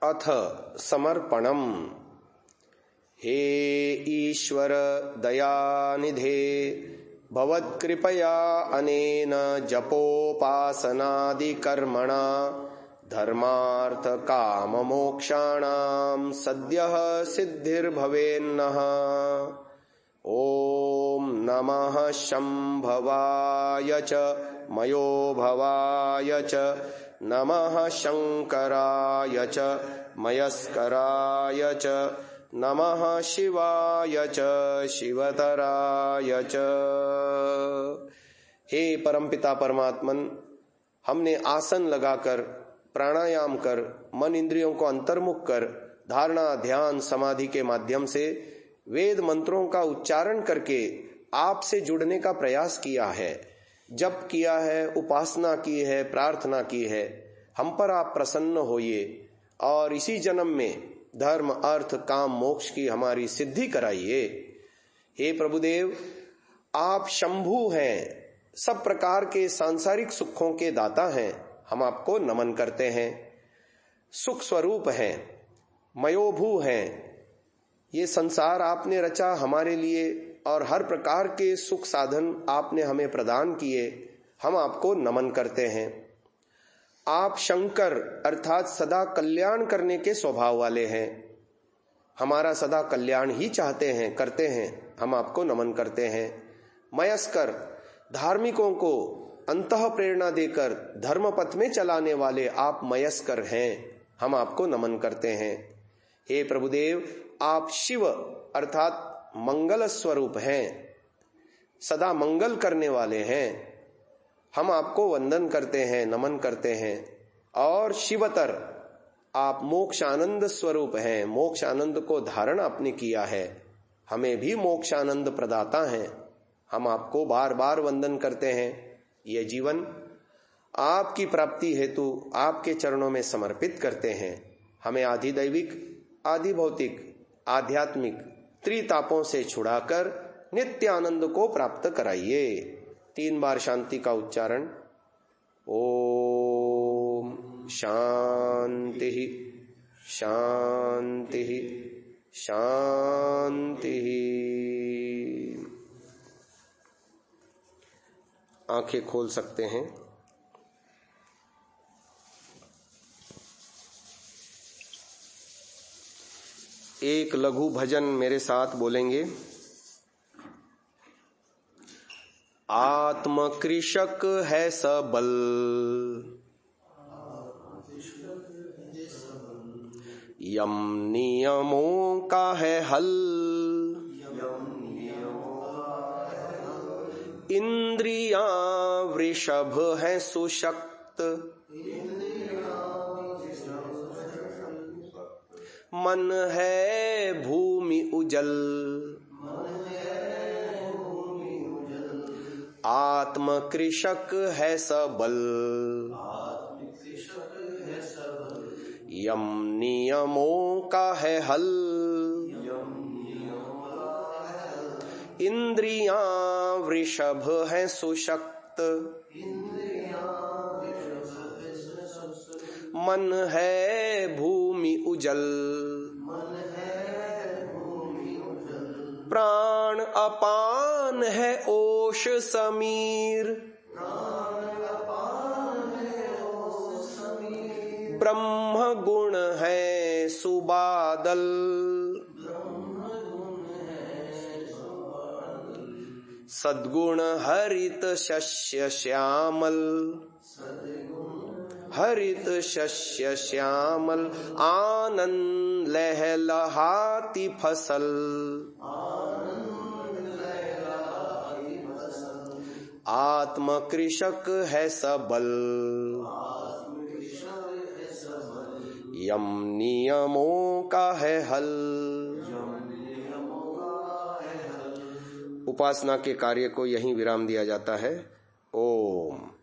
अथ समर्पणम। हे ईश्वर दयानिधे, भवत्कृपया अनेन जपोपासनादि कर्मणा धर्मार्थ काम मोक्षाणां सद्यः सिद्धिर्भवेन्नः। ओम नमः शंभवाय च मयोभवाय च, नमः शंकराय च मयस्कराय च, नमः शिवाय च शिवतराय च। हे परमपिता परमात्मन, हमने आसन लगाकर, प्राणायाम कर, मन इंद्रियों को अंतर्मुख कर, धारणा ध्यान समाधि के माध्यम से वेद मंत्रों का उच्चारण करके आपसे जुड़ने का प्रयास किया है, जप किया है, उपासना की है, प्रार्थना की है। हम पर आप प्रसन्न होइए और इसी जन्म में धर्म अर्थ काम मोक्ष की हमारी सिद्धि कराइए। हे प्रभुदेव, आप शंभु हैं, सब प्रकार के सांसारिक सुखों के दाता हैं। हम आपको नमन करते हैं। सुख स्वरूप हैं, मयोभू हैं। ये संसार आपने रचा हमारे लिए और हर प्रकार के सुख साधन आपने हमें प्रदान किए। हम आपको नमन करते हैं। आप शंकर अर्थात सदा कल्याण करने के स्वभाव वाले हैं। हमारा सदा कल्याण ही चाहते हैं, करते हैं। हम आपको नमन करते हैं। मयस्कर, धार्मिकों को अंतः प्रेरणा देकर धर्म पथ में चलाने वाले आप मयस्कर हैं। हम आपको नमन करते हैं। हे प्रभुदेव, आप शिव अर्थात मंगल स्वरूप हैं, सदा मंगल करने वाले हैं। हम आपको वंदन करते हैं, नमन करते हैं। और शिवतर, आप मोक्ष आनंद स्वरूप हैं। मोक्ष आनंद को धारण आपने किया है, हमें भी मोक्ष आनंद प्रदाता हैं। हम आपको बार बार वंदन करते हैं। यह जीवन आपकी प्राप्ति हेतु आपके चरणों में समर्पित करते हैं। हमें आधि दैविक, आधि भौतिक, आध्यात्मिक त्रितापों से छुड़ाकर नित्य आनंद को प्राप्त कराइए। 3 बार शांति का उच्चारण। ओम शांति शांति शांति। आंखें खोल सकते हैं। एक लघु भजन मेरे साथ बोलेंगे। आत्म कृषक है सबल, यम नियमों का है हल, इंद्रियां वृषभ है सुशक्त, मन है भूमि उजल, आत्म कृषक है सबल, यम नियमों का है हल, इंद्रियां वृषभ है सुशक्त, मन है भूमि उजल, प्राण अपान है ओष समीर, ब्रह्म गुण है सुबादल, सद्गुण हरित शस्य श्यामल, हरित शस्य श्यामल, आनंद लहलहाती फसल, आत्म कृषक है सबल, यम नियमों का है हल। उपासना के कार्य को यहीं विराम दिया जाता है। ओम।